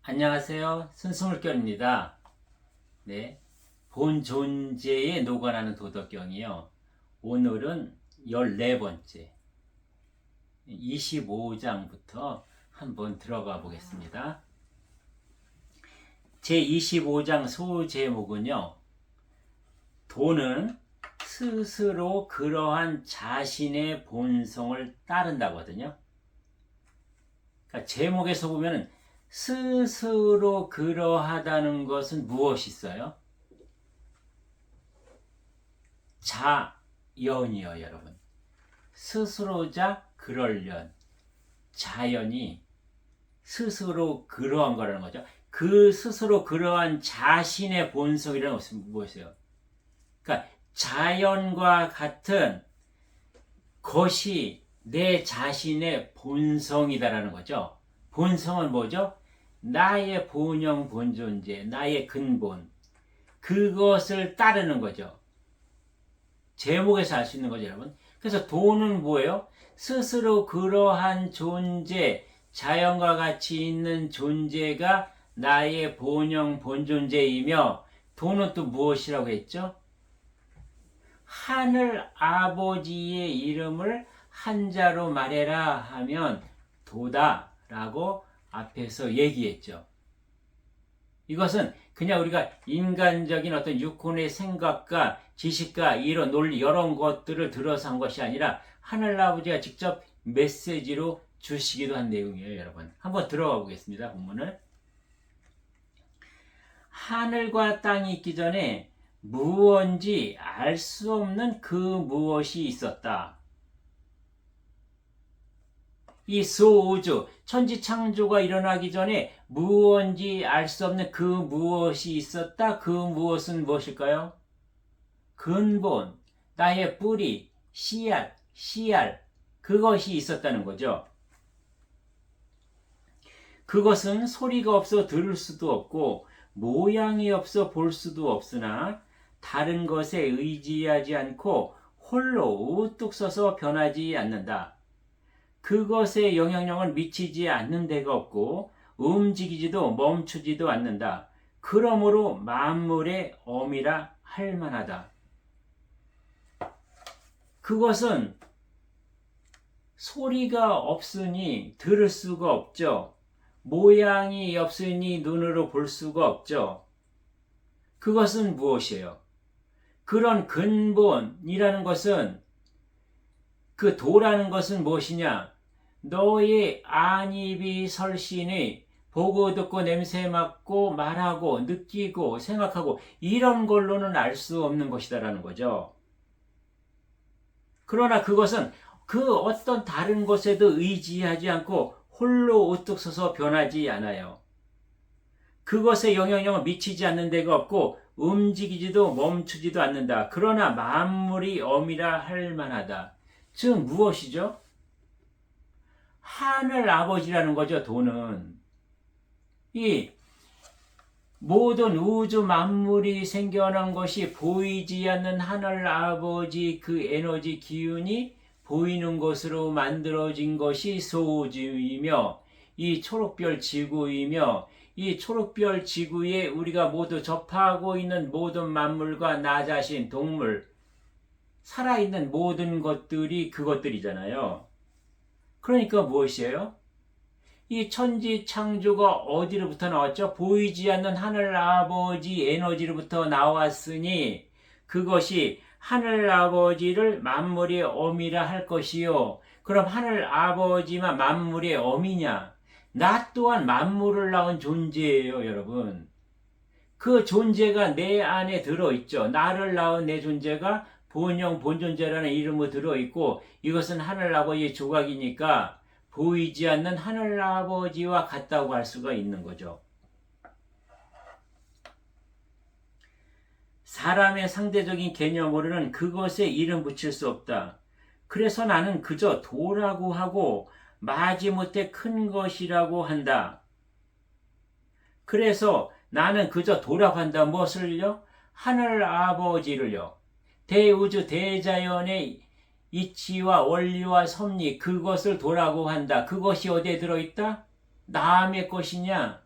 안녕하세요. 순수물결입니다. 네. 본 존재에 녹아나는 도덕경이요. 오늘은 14번째, 25장부터 한번 들어가 보겠습니다. 제25장 소제목은요. 도는 스스로 그러한 자신의 본성을 따른다고 하거든요. 그러니까 제목에서 보면 스스로 그러하다는 것은 무엇이 있어요? 자연이요, 여러분. 스스로자 그럴련. 자연이 스스로 그러한 거라는 거죠. 그 스스로 그러한 자신의 본성이라는 것은 무엇이에요? 그러니까 자연과 같은 것이 내 자신의 본성이다라는 거죠. 본성은 뭐죠? 나의 본영 본존재, 나의 근본, 그것을 따르는 거죠. 제목에서 알 수 있는 거죠, 여러분. 그래서 도는 뭐예요? 스스로 그러한 존재, 자연과 같이 있는 존재가 나의 본영 본존재이며, 도는 또 무엇이라고 했죠? 하늘 아버지의 이름을 한자로 말해라 하면 도다라고 앞에서 얘기했죠. 이것은 그냥 우리가 인간적인 어떤 육혼의 생각과 지식과 이런 논리 이런 것들을 들어서 한 것이 아니라 하늘 아버지가 직접 메시지로 주시기도 한 내용이에요, 여러분. 한번 들어가 보겠습니다. 본문을. 하늘과 땅이 있기 전에 무언지 알 수 없는 그 무엇이 있었다. 이 소우주, 천지창조가 일어나기 전에 무언지 알 수 없는 그 무엇이 있었다. 그 무엇은 무엇일까요? 근본, 나의 뿌리, 씨알, 그것이 있었다는 거죠. 그것은 소리가 없어 들을 수도 없고 모양이 없어 볼 수도 없으나 다른 것에 의지하지 않고 홀로 우뚝 서서 변하지 않는다. 그것의 영향력은 미치지 않는 데가 없고 움직이지도 멈추지도 않는다. 그러므로 만물의 엄이라 할 만하다. 그것은 소리가 없으니 들을 수가 없죠. 모양이 없으니 눈으로 볼 수가 없죠. 그것은 무엇이에요? 그런 근본이라는 것은, 그 도라는 것은 무엇이냐? 너의 안입이 설신이 보고 듣고 냄새 맡고 말하고 느끼고 생각하고 이런 걸로는 알 수 없는 것이다라는 거죠. 그러나 그것은 그 어떤 다른 것에도 의지하지 않고 홀로 우뚝 서서 변하지 않아요. 그것의 영향력은 미치지 않는 데가 없고 움직이지도 멈추지도 않는다. 그러나 만물이 엄이라 할 만하다. 즉 무엇이죠? 하늘 아버지라는 거죠. 도는 이 모든 우주 만물이 생겨난 것이 보이지 않는 하늘 아버지 그 에너지 기운이 보이는 것으로 만들어진 것이 소우주이며 이 초록별 지구이며 이 초록별 지구에 우리가 모두 접하고 있는 모든 만물과 나 자신, 동물, 살아있는 모든 것들이 그것들이잖아요. 그러니까 무엇이에요? 이 천지 창조가 어디로부터 나왔죠? 보이지 않는 하늘 아버지 에너지로부터 나왔으니 그것이 하늘 아버지를 만물의 어미라 할 것이요. 그럼 하늘 아버지만 만물의 어미냐? 나 또한 만물을 낳은 존재예요, 여러분. 그 존재가 내 안에 들어있죠. 나를 낳은 내 존재가 본영, 본존재라는 이름으로 들어있고 이것은 하늘 아버지의 조각이니까 보이지 않는 하늘 아버지와 같다고 할 수가 있는 거죠. 사람의 상대적인 개념으로는 그것에 이름 붙일 수 없다. 그래서 나는 그저 도라고 하고 마지못해 큰 것이라고 한다. 그래서 나는 그저 도라고 한다. 무엇을요? 하늘 아버지를요. 대우주 대자연의 이치와 원리와 섭리, 그것을 도라고 한다. 그것이 어디에 들어있다? 남의 것이냐?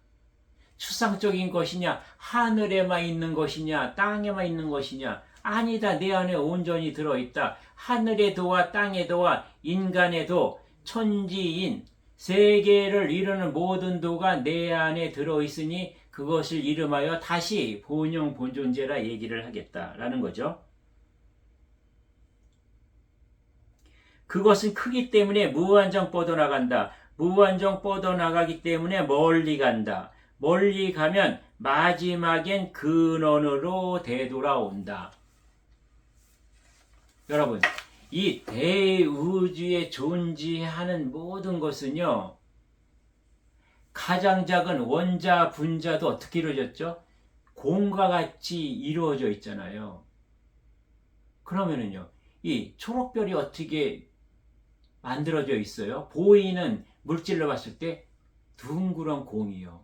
추상적인 것이냐, 하늘에만 있는 것이냐, 땅에만 있는 것이냐. 아니다. 내 안에 온전히 들어있다. 하늘의 도와 땅의 도와 인간의 도, 천지인 세계를 이루는 모든 도가 내 안에 들어있으니 그것을 이름하여 다시 본영 본존재라 얘기를 하겠다라는 거죠. 그것은 크기 때문에 무한정 뻗어나간다. 무한정 뻗어나가기 때문에 멀리 간다. 멀리 가면 마지막엔 근원으로 되돌아온다. 여러분, 이 대우주에 존재하는 모든 것은요, 가장 작은 원자, 분자도 어떻게 이루어졌죠? 공과 같이 이루어져 있잖아요. 그러면은요, 이 초록별이 어떻게 만들어져 있어요? 보이는 물질로 봤을 때 둥그런 공이요.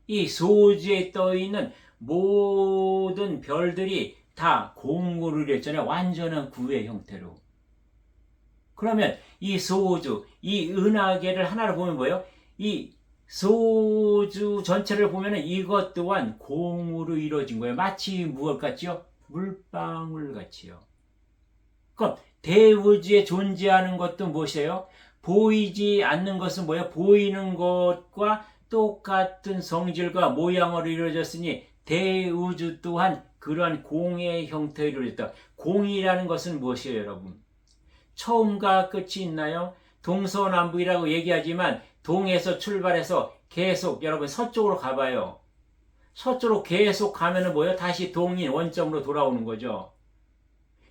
이 소주에 떠있는 모든 별들이 다 공으로 이루어졌잖아요. 완전한 구의 형태로. 그러면 이 소주, 이 은하계를 하나로 보면 뭐예요? 이 소주 전체를 보면 이것 또한 공으로 이루어진 거예요. 마치 무엇 같지요? 물방울 같이요. 그럼 대우주에 존재하는 것도 무엇이에요? 보이지 않는 것은 뭐예요? 보이는 것과 똑같은 성질과 모양으로 이루어졌으니 대우주 또한 그러한 공의 형태로 이루어졌다. 공이라는 것은 무엇이에요, 여러분? 처음과 끝이 있나요? 동서남북이라고 얘기하지만 동에서 출발해서 계속 여러분 서쪽으로 가봐요. 서쪽으로 계속 가면은 뭐예요? 다시 동인 원점으로 돌아오는 거죠.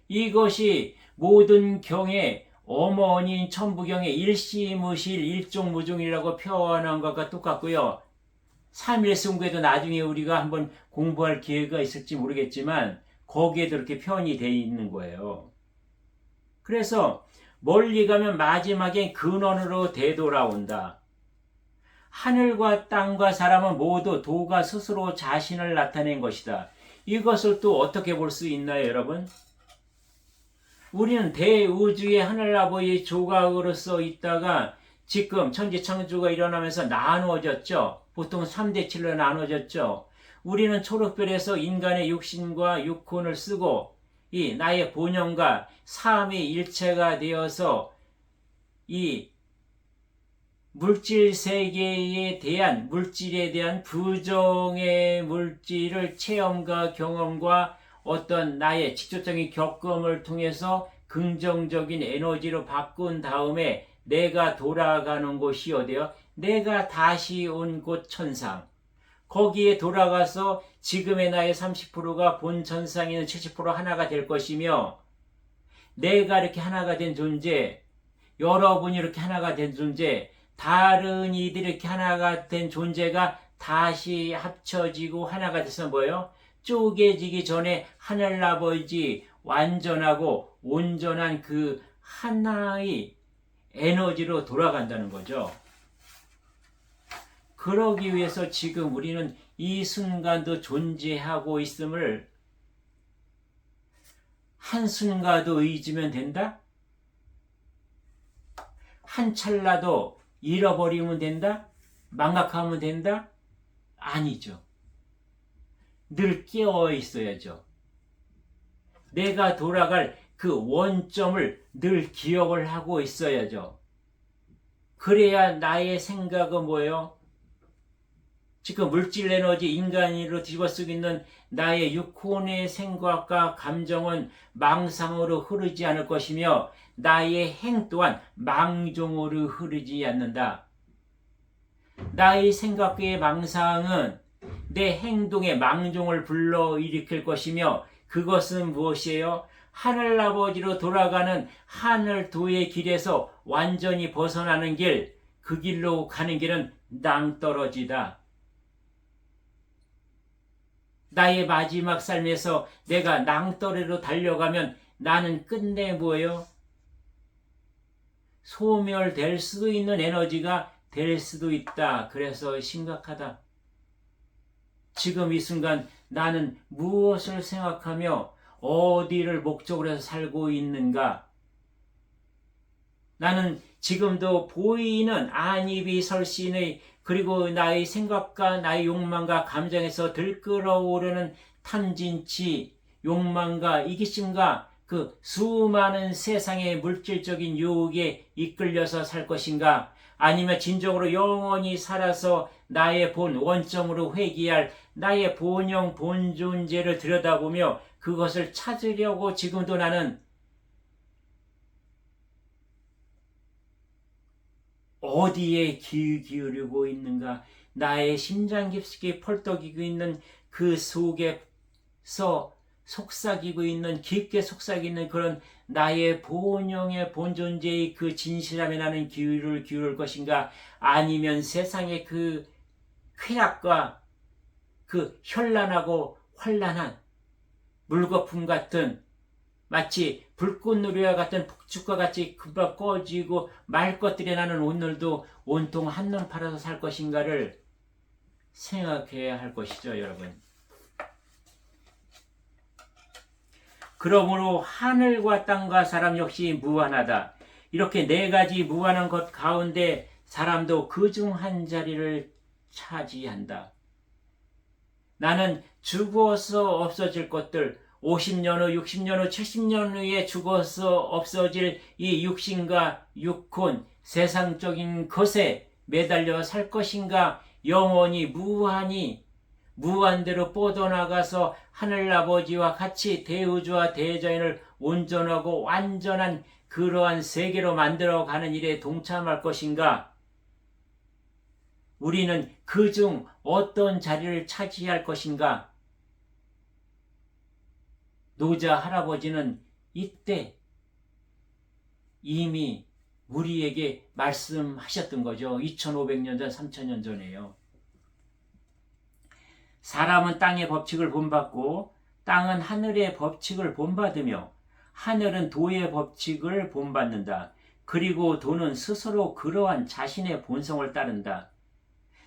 이것이 모든 경의 어머니인 천부경의 일시무실 일종무중이라고 표현한 것과 똑같고요. 삼일승구에도 나중에 우리가 한번 공부할 기회가 있을지 모르겠지만 거기에도 이렇게 표현이 되어 있는 거예요. 그래서 멀리 가면 마지막엔 근원으로 되돌아온다. 하늘과 땅과 사람은 모두 도가 스스로 자신을 나타낸 것이다. 이것을 또 어떻게 볼 수 있나요, 여러분? 우리는 대우주의 하늘아버지 조각으로서 있다가 지금 천지창조가 일어나면서 나누어졌죠. 보통 3대 7로 나누어졌죠. 우리는 초록별에서 인간의 육신과 육혼을 쓰고 이 나의 본영과 삶의 일체가 되어서 이 물질 세계에 대한 물질에 대한 부정의 물질을 체험과 경험과 어떤 나의 직접적인 겪음을 통해서 긍정적인 에너지로 바꾼 다음에 내가 돌아가는 곳이 어디요? 내가 다시 온 곳 천상. 거기에 돌아가서 지금의 나의 30%가 본 천상에 있는 70% 하나가 될 것이며 내가 이렇게 하나가 된 존재, 여러분이 이렇게 하나가 된 존재, 다른 이들이 이렇게 하나가 된 존재가 다시 합쳐지고 하나가 돼서 뭐예요? 쪼개지기 전에 하늘아버지 완전하고 온전한 그 하나의 에너지로 돌아간다는 거죠. 그러기 위해서 지금 우리는 이 순간도 존재하고 있음을 한순간도 잊으면 된다? 한 찰나도 잃어버리면 된다? 망각하면 된다? 아니죠. 늘 깨어 있어야죠. 내가 돌아갈 그 원점을 늘 기억을 하고 있어야죠. 그래야 나의 생각은 뭐예요? 지금 물질 에너지 인간으로 뒤집어쓰고 있는 나의 육혼의 생각과 감정은 망상으로 흐르지 않을 것이며 나의 행 또한 망종으로 흐르지 않는다. 나의 생각의 망상은 내 행동의 망종을 불러일으킬 것이며 그것은 무엇이에요? 하늘아버지로 돌아가는 하늘도의 길에서 완전히 벗어나는 길, 그 길로 가는 길은 낭떠러지다. 나의 마지막 삶에서 내가 낭떠러지로 달려가면 나는 끝내 뭐예요? 소멸될 수도 있는 에너지가 될 수도 있다. 그래서 심각하다. 지금 이 순간 나는 무엇을 생각하며 어디를 목적으로 해서 살고 있는가? 나는 지금도 보이는 안입이 설신의 그리고 나의 생각과 나의 욕망과 감정에서 들끓어오르는 탐진치, 욕망과 이기심과 그 수많은 세상의 물질적인 유혹에 이끌려서 살 것인가? 아니면 진정으로 영원히 살아서 나의 본 원점으로 회귀할 나의 본영 본존재를 들여다보며 그것을 찾으려고 지금도 나는 어디에 기울이고 있는가? 나의 심장 깊숙이 펄떡이고 있는 그 속에서 속삭이고 있는, 깊게 속삭이는 그런 나의 본영의 본존재의 그 진실함에 나는 기울일 것인가? 아니면 세상의 그 쾌락과 그 현란하고 환란한 물거품 같은, 마치 불꽃놀이와 같은 폭죽과 같이 금방 꺼지고 말 것들에 나는 오늘도 온통 한눈 팔아서 살 것인가를 생각해야 할 것이죠, 여러분. 그러므로 하늘과 땅과 사람 역시 무한하다. 이렇게 네 가지 무한한 것 가운데 사람도 그중 한 자리를 차지한다. 나는 죽어서 없어질 것들, 50년 후, 60년 후, 70년 후에 죽어서 없어질 이 육신과 육혼, 세상적인 것에 매달려 살 것인가? 영원히 무한히 무한대로 뻗어나가서 하늘아버지와 같이 대우주와 대자연을 온전하고 완전한 그러한 세계로 만들어가는 일에 동참할 것인가? 우리는 그중 어떤 자리를 차지할 것인가? 노자 할아버지는 이때 이미 우리에게 말씀하셨던 거죠. 2500년 전, 3000년 전에요. 사람은 땅의 법칙을 본받고 땅은 하늘의 법칙을 본받으며 하늘은 도의 법칙을 본받는다. 그리고 도는 스스로 그러한 자신의 본성을 따른다.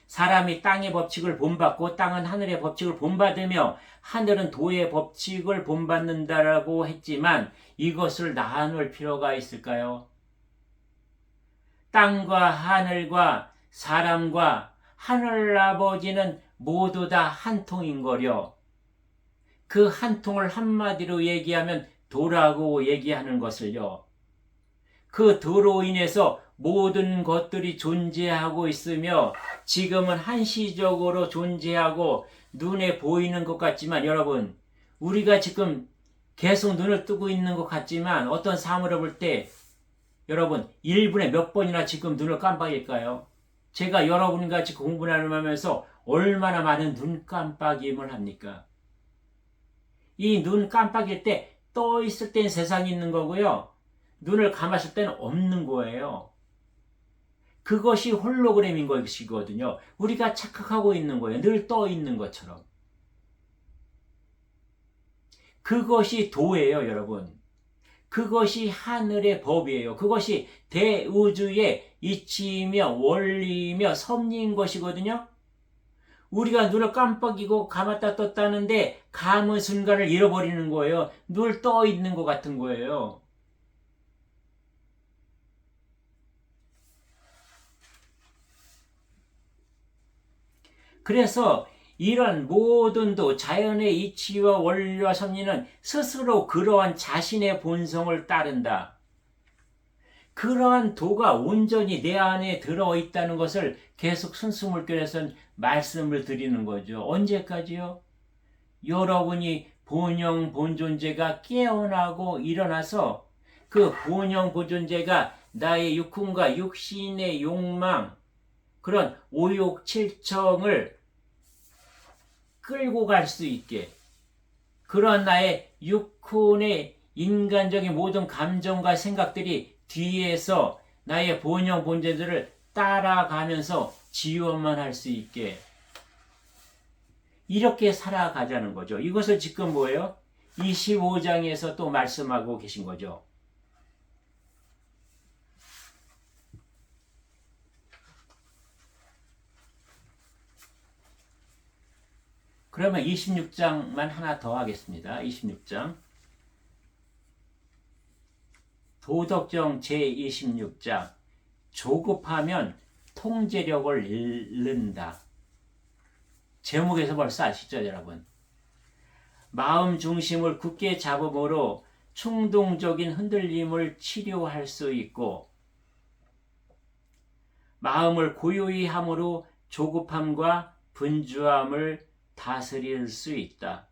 사람이 땅의 법칙을 본받고 땅은 하늘의 법칙을 본받으며 하늘은 도의 법칙을 본받는다라고 했지만 이것을 나눌 필요가 있을까요? 땅과 하늘과 사람과 하늘아버지는 모두 다 한 통인 거려. 그 한 통을 한마디로 얘기하면 도라고 얘기하는 것을요. 그 도로 인해서 모든 것들이 존재하고 있으며 지금은 한시적으로 존재하고 눈에 보이는 것 같지만 여러분, 우리가 지금 계속 눈을 뜨고 있는 것 같지만 어떤 사물을 볼 때 여러분 1분에 몇 번이나 지금 눈을 깜빡일까요? 제가 여러분과 같이 공부를 하면서 얼마나 많은 눈 깜빡임을 합니까? 이 눈 깜빡일 때 떠 있을 땐 세상이 있는 거고요. 눈을 감았을 때는 없는 거예요. 그것이 홀로그램인 것이거든요. 우리가 착각하고 있는 거예요. 늘 떠 있는 것처럼. 그것이 도예요, 여러분. 그것이 하늘의 법이에요. 그것이 대우주의 이치이며 원리이며 섭리인 것이거든요. 우리가 눈을 깜빡이고 감았다 떴다는데 감은 순간을 잃어버리는 거예요. 늘 떠 있는 것 같은 거예요. 그래서 이런 모든 도, 자연의 이치와 원리와 섭리는 스스로 그러한 자신의 본성을 따른다. 그러한 도가 온전히 내 안에 들어있다는 것을 계속 순수물결에서는 말씀을 드리는 거죠. 언제까지요? 여러분이 본영 본존재가 깨어나고 일어나서 그 본영 본존재가 나의 육훈과 육신의 욕망, 그런 오욕 칠청을 끌고 갈 수 있게, 그런 나의 육훈의 인간적인 모든 감정과 생각들이 뒤에서 나의 본영 본존들을 따라가면서 지원만 할 수 있게 이렇게 살아가자는 거죠. 이것을 지금 뭐예요? 25장에서 또 말씀하고 계신 거죠. 그러면 26장만 하나 더 하겠습니다. 26장. 도덕정 제26장. 조급하면 통제력을 잃는다. 제목에서 벌써 아시죠, 여러분? 마음 중심을 굳게 잡음으로 충동적인 흔들림을 치료할 수 있고, 마음을 고요히 함으로 조급함과 분주함을 다스릴 수 있다.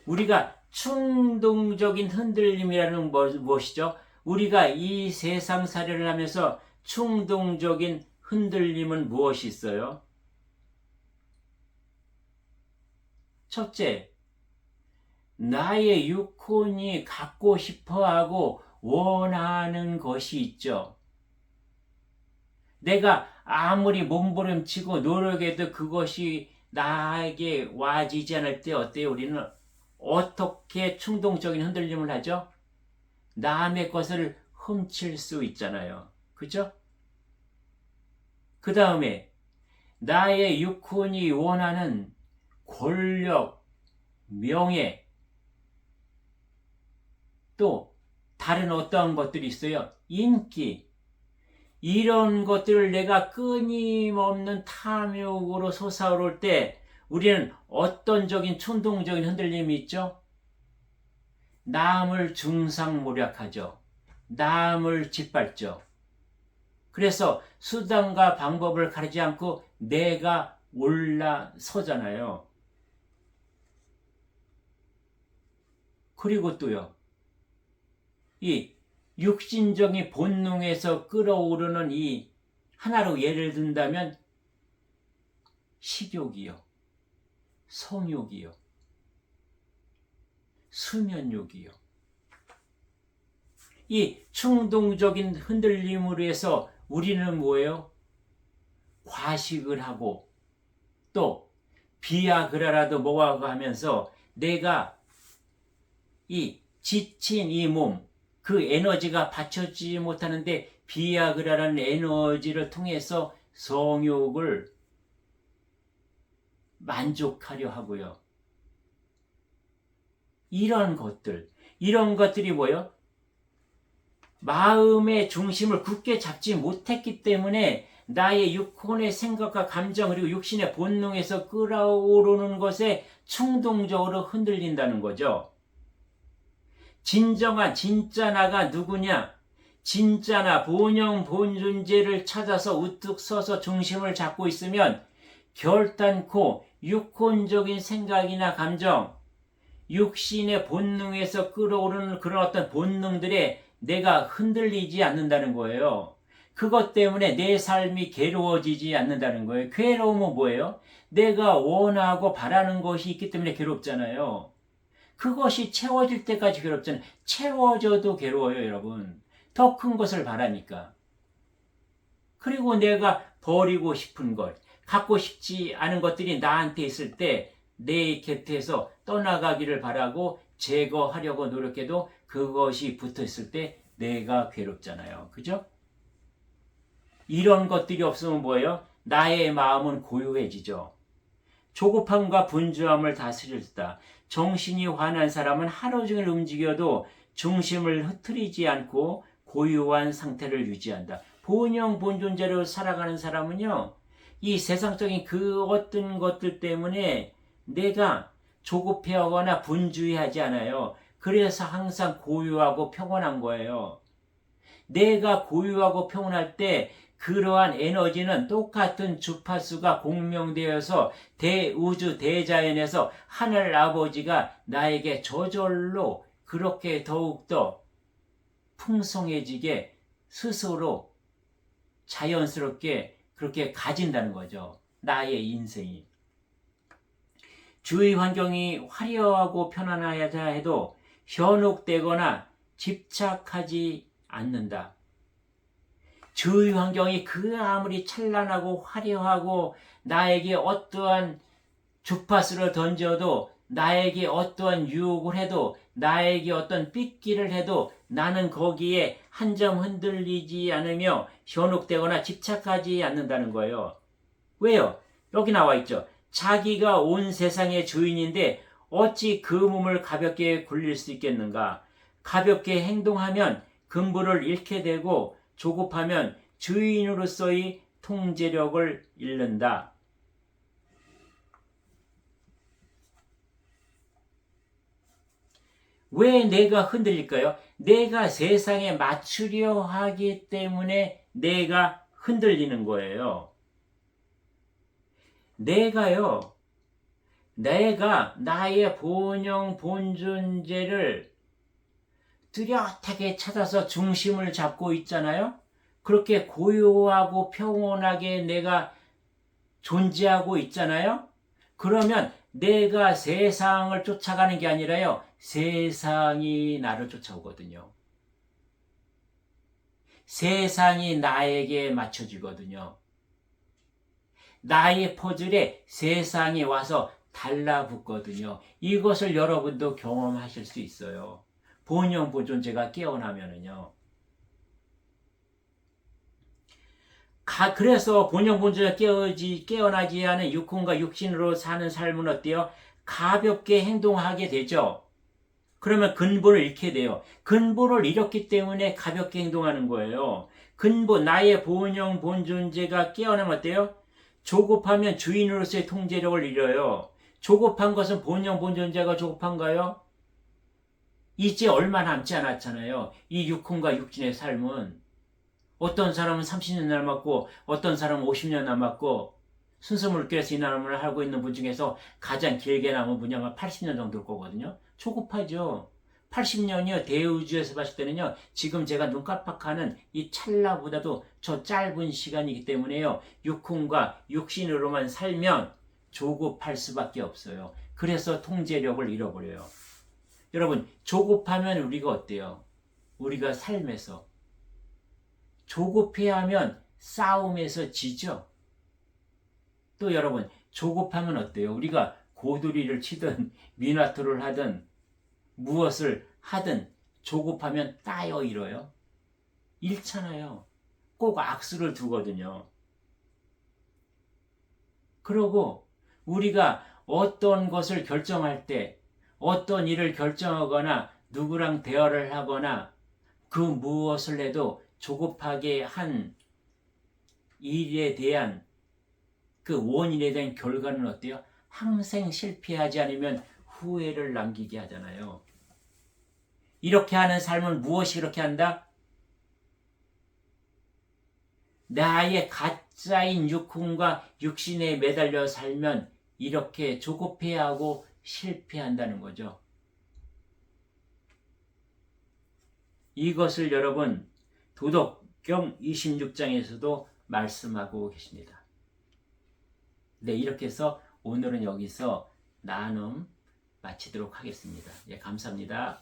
우리가 충동적인 흔들림이라는 무엇이죠? 우리가 이 세상살이를 하면서 충동적인 흔들림은 무엇이 있어요? 첫째, 나의 육혼이 갖고 싶어하고 원하는 것이 있죠. 내가 아무리 몸부림치고 노력해도 그것이 나에게 와지지 않을 때 어때요? 우리는 어떻게 충동적인 흔들림을 하죠? 남의 것을 훔칠 수 있잖아요. 그죠? 그 다음에 나의 육혼이 원하는 권력, 명예, 또 다른 어떠한 것들이 있어요. 인기, 이런 것들을 내가 끊임없는 탐욕으로 솟아오를 때 우리는 어떤적인 충동적인 흔들림이 있죠? 남을 중상모략하죠. 남을 짓밟죠. 그래서 수단과 방법을 가리지 않고 내가 올라서잖아요. 그리고 또요, 이 육신적인 본능에서 끌어오르는 이 하나로 예를 든다면 식욕이요, 성욕이요, 수면욕이요. 이 충동적인 흔들림으로 해서 우리는 뭐예요? 과식을 하고 또 비아그라라도 먹어가고 하면서 내가 이 지친 이 몸, 그 에너지가 받쳐지지 못하는데 비아그라라는 에너지를 통해서 성욕을 만족하려 하고요. 이런 것들이 뭐예요? 마음의 중심을 굳게 잡지 못했기 때문에 나의 육혼의 생각과 감정 그리고 육신의 본능에서 끌어오르는 것에 충동적으로 흔들린다는 거죠. 진짜 나가 누구냐? 진짜 나 본영 본존재를 찾아서 우뚝 서서 중심을 잡고 있으면 결단코 육혼적인 생각이나 감정, 육신의 본능에서 끌어오르는 그런 어떤 본능들에 내가 흔들리지 않는다는 거예요. 그것 때문에 내 삶이 괴로워지지 않는다는 거예요. 괴로움은 뭐예요? 내가 원하고 바라는 것이 있기 때문에 괴롭잖아요. 그것이 채워질 때까지 괴롭잖아요. 채워져도 괴로워요, 여러분. 더 큰 것을 바라니까. 그리고 내가 버리고 싶은 것, 갖고 싶지 않은 것들이 나한테 있을 때 내 곁에서 떠나가기를 바라고 제거하려고 노력해도 그것이 붙어있을 때 내가 괴롭잖아요. 그죠? 이런 것들이 없으면 뭐예요? 나의 마음은 고요해지죠. 조급함과 분주함을 다스릴 수다. 정신이 환한 사람은 하루 종일 움직여도 중심을 흐트리지 않고 고요한 상태를 유지한다. 본영 본존재로 살아가는 사람은요, 이 세상적인 그 어떤 것들 때문에 내가 조급해하거나 분주해하지 않아요. 그래서 항상 고요하고 평온한 거예요. 내가 고요하고 평온할 때 그러한 에너지는 똑같은 주파수가 공명되어서 대우주 대자연에서 하늘 아버지가 나에게 저절로 그렇게 더욱더 풍성해지게 스스로 자연스럽게 그렇게 가진다는 거죠. 나의 인생이. 주위 환경이 화려하고 편안하자 해도 현혹되거나 집착하지 않는다. 주위 환경이 그 아무리 찬란하고 화려하고 나에게 어떠한 주파수를 던져도 나에게 어떠한 유혹을 해도 나에게 어떤 삐끼를 해도 나는 거기에 한 점 흔들리지 않으며 현혹되거나 집착하지 않는다는 거예요. 왜요? 여기 나와 있죠. 자기가 온 세상의 주인인데 어찌 그 몸을 가볍게 굴릴 수 있겠는가? 가볍게 행동하면 근부를 잃게 되고 조급하면 주인으로서의 통제력을 잃는다. 왜 내가 흔들릴까요? 내가 세상에 맞추려 하기 때문에 내가 흔들리는 거예요. 내가 나의 본영 본존재를 뚜렷하게 찾아서 중심을 잡고 있잖아요. 그렇게 고요하고 평온하게 내가 존재하고 있잖아요. 그러면 내가 세상을 쫓아가는 게 아니라요, 세상이 나를 쫓아오거든요. 세상이 나에게 맞춰지거든요. 나의 퍼즐에 세상이 와서 달라붙거든요. 이것을 여러분도 경험하실 수 있어요. 본영 본존재가 깨어나면은요. 그래서 본영 본존재가 깨어나지 않은 육혼과 육신으로 사는 삶은 어때요? 가볍게 행동하게 되죠. 그러면 근본을 잃게 돼요. 근본을 잃었기 때문에 가볍게 행동하는 거예요. 근본, 나의 본영 본존재가 깨어나면 어때요? 조급하면 주인으로서의 통제력을 잃어요. 조급한 것은 본영 본존재가 조급한가요? 이제 얼마 남지 않았잖아요. 이 육혼과 육신의 삶은. 어떤 사람은 30년 남았고 어떤 사람은 50년 남았고 순서물교에서 이 나눔을 하고 있는 분 중에서 가장 길게 남은 분이 아마 80년 정도일 거거든요. 조급하죠. 80년이요. 대우주에서 봤을 때는요. 지금 제가 눈 깜빡하는 이 찰나보다도 저 짧은 시간이기 때문에요. 육혼과 육신으로만 살면 조급할 수밖에 없어요. 그래서 통제력을 잃어버려요. 여러분, 조급하면 우리가 어때요? 우리가 삶에서 조급해야 하면 싸움에서 지죠. 또 여러분, 조급하면 어때요? 우리가 고두리를 치든 미나토를 하든 무엇을 하든 조급하면 따여 잃어요. 잃잖아요. 꼭 악수를 두거든요. 그러고 우리가 어떤 것을 결정할 때, 어떤 일을 결정하거나 누구랑 대화를 하거나 그 무엇을 해도 조급하게 한 일에 대한 그 원인에 대한 결과는 어때요? 항상 실패하지 않으면 후회를 남기게 하잖아요. 이렇게 하는 삶은 무엇이 그렇게 한다? 나의 가짜인 육혼과 육신에 매달려 살면 이렇게 조급해하고 실패한다는 거죠. 이것을 여러분 도덕경 26장에서도 말씀하고 계십니다. 네, 이렇게 해서 오늘은 여기서 나눔 마치도록 하겠습니다. 예, 감사합니다.